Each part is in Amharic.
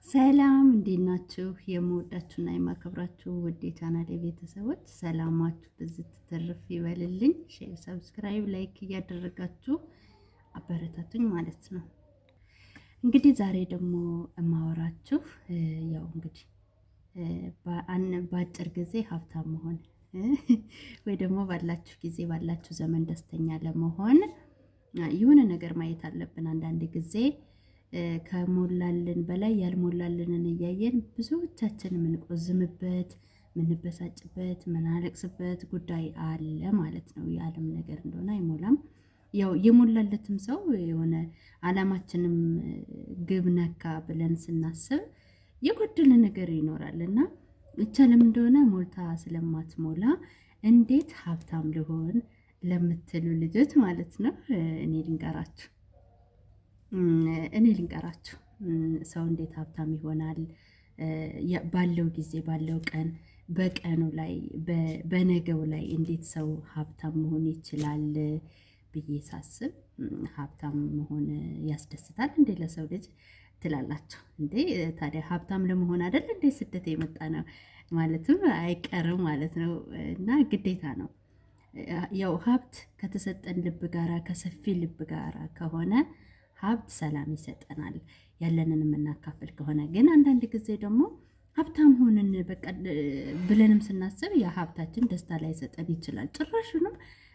ሰላም እንዴት ናችሁ? የምወዳችሁና የማከብራችሁ ውድ የቻናሌ ቤተሰቦች ሰላማችሁ ብዝት ትርፍ ይበልልኝ። ሼር፣ ሰብስክራይብ፣ ላይክ እያደረጋችሁ አበረታቱኝ ማለት ነው። እንግዲህ ዛሬ ደግሞ የማወራችሁ ያው እንግዲህ በአጭር ጊዜ ሀብታም መሆን ወይ ደግሞ ባላችሁ ጊዜ ባላችሁ ዘመን ደስተኛ ለመሆን የሆነ ነገር ማየት አለብን። አንዳንድ ጊዜ ከሞላልን በላይ ያልሞላልንን እያየን ብዙዎቻችን የምንቆዝምበት፣ የምንበሳጭበት፣ የምናለቅስበት ጉዳይ አለ ማለት ነው። የዓለም ነገር እንደሆነ አይሞላም። ያው የሞላለትም ሰው የሆነ አላማችንም ግብ ነካ ብለን ስናስብ የጎደለ ነገር ይኖራል እና ይቻለም እንደሆነ ሞልታ ስለማትሞላ እንዴት ሀብታም ልሆን ለምትሉ ልጆች ማለት ነው እኔ ልንገራችሁ ሰው እንዴት ሀብታም ይሆናል ባለው ጊዜ ባለው ቀን በቀኑ ላይ በነገው ላይ እንዴት ሰው ሀብታም መሆን ይችላል ብዬ ሳስብ ሀብታም መሆን ያስደስታል እንዴ ለሰው ልጅ ትላላችሁ እንዴ? ታዲያ ሀብታም ለመሆን አይደል እንዴ ስደት የመጣ ነው ማለትም አይቀርም ማለት ነው። እና ግዴታ ነው። ያው ሀብት ከተሰጠን ልብ ጋራ ከሰፊ ልብ ጋራ ከሆነ ሀብት ሰላም ይሰጠናል። ያለንን የምናካፍል ከሆነ ግን አንዳንድ ጊዜ ደግሞ ሀብታም ሆንን በቃ ብለንም ስናስብ ያ ሀብታችን ደስታ ላይ ሰጠን ይችላል። ጭራሹንም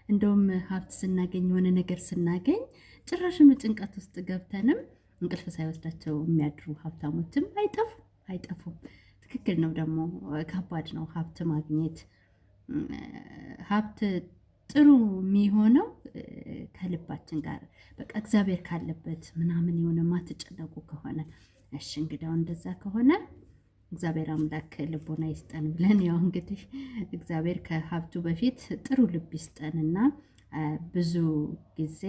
እንደውም ሀብት ስናገኝ የሆነ ነገር ስናገኝ ጭራሹኑ ጭንቀት ውስጥ ገብተንም እንቅልፍ ሳይወስዳቸው የሚያድሩ ሀብታሞችም አይጠፉም። ትክክል ነው። ደግሞ ከባድ ነው ሀብት ማግኘት። ሀብት ጥሩ የሚሆነው ከልባችን ጋር በቃ እግዚአብሔር ካለበት ምናምን የሆነ ማትጨነቁ ከሆነ እሺ። እንግዲያው እንደዛ ከሆነ እግዚአብሔር አምላክ ልቦና ይስጠን ብለን ያው እንግዲህ እግዚአብሔር ከሀብቱ በፊት ጥሩ ልብ ይስጠንና ብዙ ጊዜ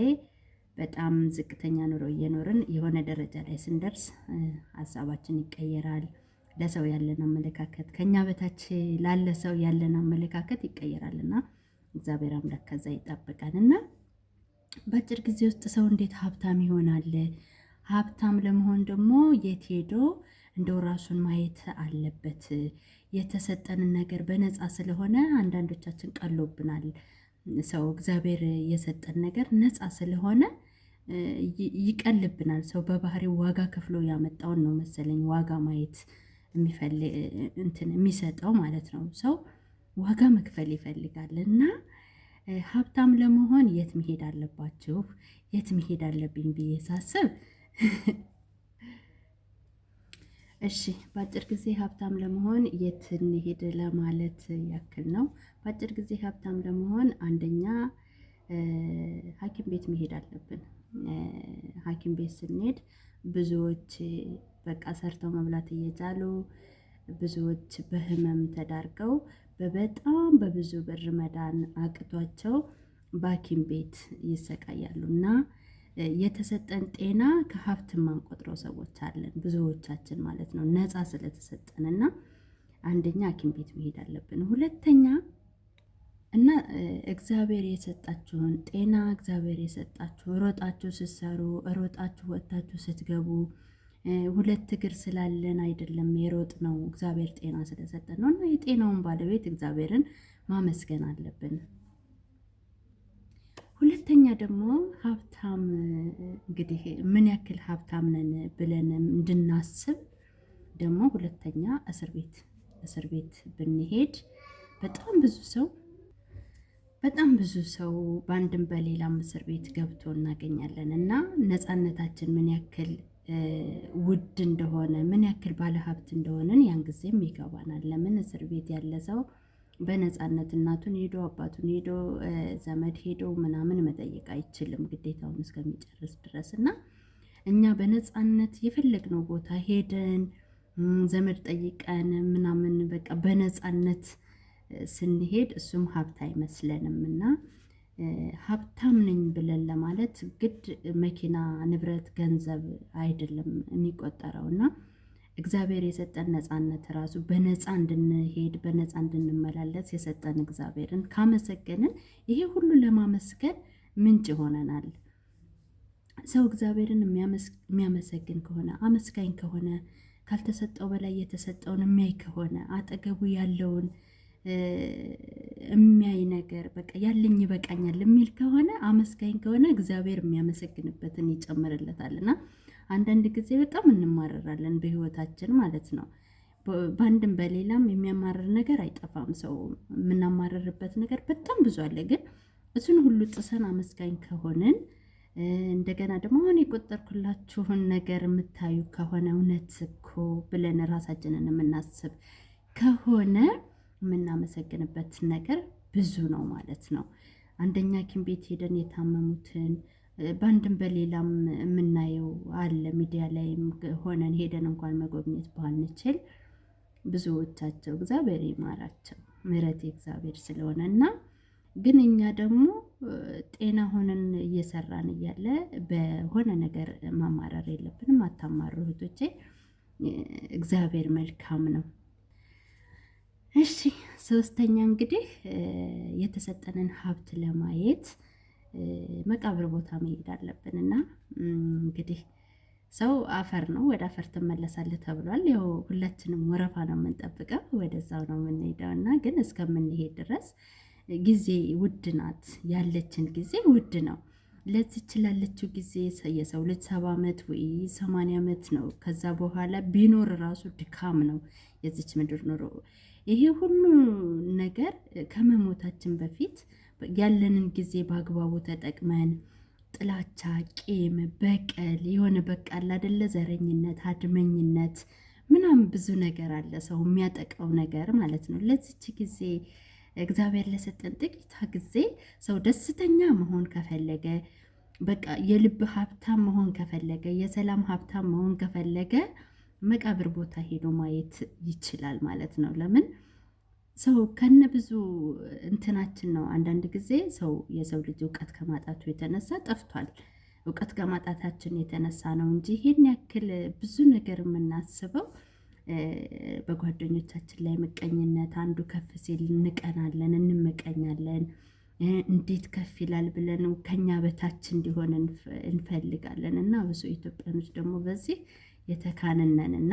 በጣም ዝቅተኛ ኑሮ እየኖርን የሆነ ደረጃ ላይ ስንደርስ ሀሳባችን ይቀየራል። ለሰው ያለን አመለካከት ከኛ በታች ላለ ሰው ያለን አመለካከት ይቀየራልና እግዚአብሔር አምላክ ከዛ ይጠብቃልና በአጭር ጊዜ ውስጥ ሰው እንዴት ሀብታም ይሆናል? ሀብታም ለመሆን ደግሞ የት ሄዶ እንደው ራሱን ማየት አለበት። የተሰጠንን ነገር በነፃ ስለሆነ አንዳንዶቻችን ቀሎብናል። ሰው እግዚአብሔር የሰጠን ነገር ነፃ ስለሆነ ይቀልብናል። ሰው በባህሪው ዋጋ ከፍሎ ያመጣውን ነው መሰለኝ ዋጋ ማየት የሚሰጠው ማለት ነው። ሰው ዋጋ መክፈል ይፈልጋል እና ሀብታም ለመሆን የት መሄድ አለባችሁ? የት መሄድ አለብኝ ብዬ ሳስብ እሺ በአጭር ጊዜ ሀብታም ለመሆን የት እንሄድ ለማለት ያክል ነው። በአጭር ጊዜ ሀብታም ለመሆን አንደኛ ሐኪም ቤት መሄድ አለብን። ሐኪም ቤት ስንሄድ ብዙዎች በቃ ሰርተው መብላት እየቻሉ ብዙዎች በህመም ተዳርገው በጣም በብዙ ብር መዳን አቅቷቸው በሐኪም ቤት ይሰቃያሉ እና የተሰጠን ጤና ከሀብት ማንቆጥረው ሰዎች አለን ብዙዎቻችን ማለት ነው። ነፃ ስለተሰጠን እና አንደኛ ሐኪም ቤት መሄድ አለብን። ሁለተኛ እና እግዚአብሔር የሰጣችሁን ጤና እግዚአብሔር የሰጣችሁ ሮጣችሁ ስትሰሩ ሮጣችሁ ወጥታችሁ ስትገቡ ሁለት እግር ስላለን አይደለም የሮጥ ነው እግዚአብሔር ጤና ስለሰጠን ነው። እና የጤናውን ባለቤት እግዚአብሔርን ማመስገን አለብን። ሁለተኛ ደግሞ ሀብታም እንግዲህ ምን ያክል ሀብታም ነን ብለን እንድናስብ ደግሞ ሁለተኛ እስር ቤት ብንሄድ በጣም ብዙ ሰው በአንድም በሌላም እስር ቤት ገብቶ እናገኛለን እና ነፃነታችን ምን ያክል ውድ እንደሆነ ምን ያክል ባለሀብት እንደሆነን ያን ጊዜም ይገባናል። ለምን እስር ቤት ያለ ሰው በነፃነት እናቱን ሄዶ አባቱን ሄዶ ዘመድ ሄዶ ምናምን መጠየቅ አይችልም ግዴታውን እስከሚጨርስ ድረስ እና እኛ በነፃነት የፈለግነው ቦታ ሄደን ዘመድ ጠይቀን ምናምን በቃ በነፃነት ስንሄድ እሱም ሀብት አይመስለንም እና ሀብታም ነኝ ብለን ለማለት ግድ መኪና፣ ንብረት፣ ገንዘብ አይደለም የሚቆጠረው እና እግዚአብሔር የሰጠን ነፃነት ራሱ በነፃ እንድንሄድ በነፃ እንድንመላለስ የሰጠን እግዚአብሔርን ካመሰገንን ይሄ ሁሉ ለማመስገን ምንጭ ይሆነናል። ሰው እግዚአብሔርን የሚያመሰግን ከሆነ አመስጋኝ ከሆነ ካልተሰጠው በላይ የተሰጠውን የሚያይ ከሆነ አጠገቡ ያለውን የሚያይ ነገር በቃ ያለኝ ይበቃኛል የሚል ከሆነ አመስጋኝ ከሆነ እግዚአብሔር የሚያመሰግንበትን ይጨምርለታል። እና አንዳንድ ጊዜ በጣም እንማረራለን በህይወታችን ማለት ነው። በአንድም በሌላም የሚያማርር ነገር አይጠፋም። ሰው የምናማርርበት ነገር በጣም ብዙ አለ። ግን እሱን ሁሉ ጥሰን አመስጋኝ ከሆንን እንደገና ደግሞ አሁን የቆጠርኩላችሁን ነገር የምታዩ ከሆነ እውነት እኮ ብለን ራሳችንን የምናስብ ከሆነ የምናመሰግንበት ነገር ብዙ ነው ማለት ነው። አንደኛ ሐኪም ቤት ሄደን የታመሙትን በአንድም በሌላም የምናየው አለ። ሚዲያ ላይም ሆነን ሄደን እንኳን መጎብኘት ባንችል ብዙዎቻቸው እግዚአብሔር ይማራቸው ምሕረት እግዚአብሔር ስለሆነ እና ግን እኛ ደግሞ ጤና ሆነን እየሰራን እያለ በሆነ ነገር ማማረር የለብንም። አታማሩ እህቶቼ፣ እግዚአብሔር መልካም ነው። እሺ፣ ሶስተኛ እንግዲህ የተሰጠንን ሀብት ለማየት መቃብር ቦታ መሄድ አለብን እና እንግዲህ ሰው አፈር ነው፣ ወደ አፈር ትመለሳለህ ተብሏል። ያው ሁላችንም ወረፋ ነው የምንጠብቀው፣ ወደዛው ነው የምንሄደው እና ግን እስከምንሄድ ድረስ ጊዜ ውድ ናት። ያለችን ጊዜ ውድ ነው። ለዚች ላለችው ጊዜ የሰው ልጅ 70 ዓመት ወይ 80 ዓመት ነው። ከዛ በኋላ ቢኖር ራሱ ድካም ነው የዚች ምድር ኑሮ። ይሄ ሁሉ ነገር ከመሞታችን በፊት ያለንን ጊዜ በአግባቡ ተጠቅመን ጥላቻ፣ ቂም፣ በቀል የሆነ በቃል አይደለ ዘረኝነት፣ አድመኝነት ምናምን ብዙ ነገር አለ ሰው የሚያጠቃው ነገር ማለት ነው። ለዚች ጊዜ እግዚአብሔር ለሰጠን ጥቂት ጊዜ ሰው ደስተኛ መሆን ከፈለገ በቃ የልብ ሀብታም መሆን ከፈለገ የሰላም ሀብታም መሆን ከፈለገ መቃብር ቦታ ሄዶ ማየት ይችላል ማለት ነው። ለምን ሰው ከነ ብዙ እንትናችን ነው። አንዳንድ ጊዜ የሰው ልጅ እውቀት ከማጣቱ የተነሳ ጠፍቷል። እውቀት ከማጣታችን የተነሳ ነው እንጂ ይህን ያክል ብዙ ነገር የምናስበው በጓደኞቻችን ላይ ምቀኝነት፣ አንዱ ከፍ ሲል እንቀናለን፣ እንመቀኛለን። እንዴት ከፍ ይላል ብለን ከኛ በታች እንዲሆን እንፈልጋለን። እና ብዙ ኢትዮጵያኖች ደግሞ በዚህ የተካንነን እና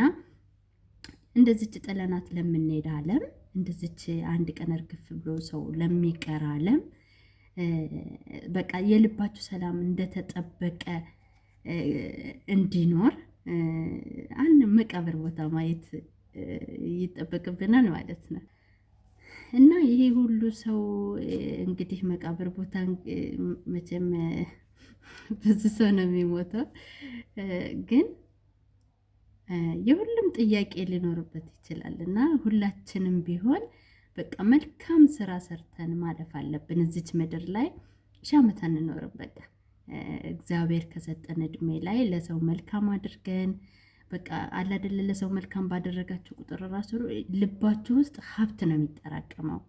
እንደዚች ጥለናት ለምንሄድ ዓለም እንደዚች አንድ ቀን እርግፍ ብሎ ሰው ለሚቀር ዓለም በቃ የልባችሁ ሰላም እንደተጠበቀ እንዲኖር አንድ መቃብር ቦታ ማየት ይጠበቅብናል ማለት ነው። እና ይሄ ሁሉ ሰው እንግዲህ መቃብር ቦታ መቼም ብዙ ሰው ነው የሚሞተው፣ ግን የሁሉም ጥያቄ ሊኖርበት ይችላል እና ሁላችንም ቢሆን በቃ መልካም ስራ ሰርተን ማለፍ አለብን። እዚች ምድር ላይ ሺህ ዓመት አንኖርም። በቃ እግዚአብሔር ከሰጠን እድሜ ላይ ለሰው መልካም አድርገን በቃ አላደለ ለሰው መልካም ባደረጋችሁ ቁጥር ራሱ ልባችሁ ውስጥ ሀብት ነው የሚጠራቀመው።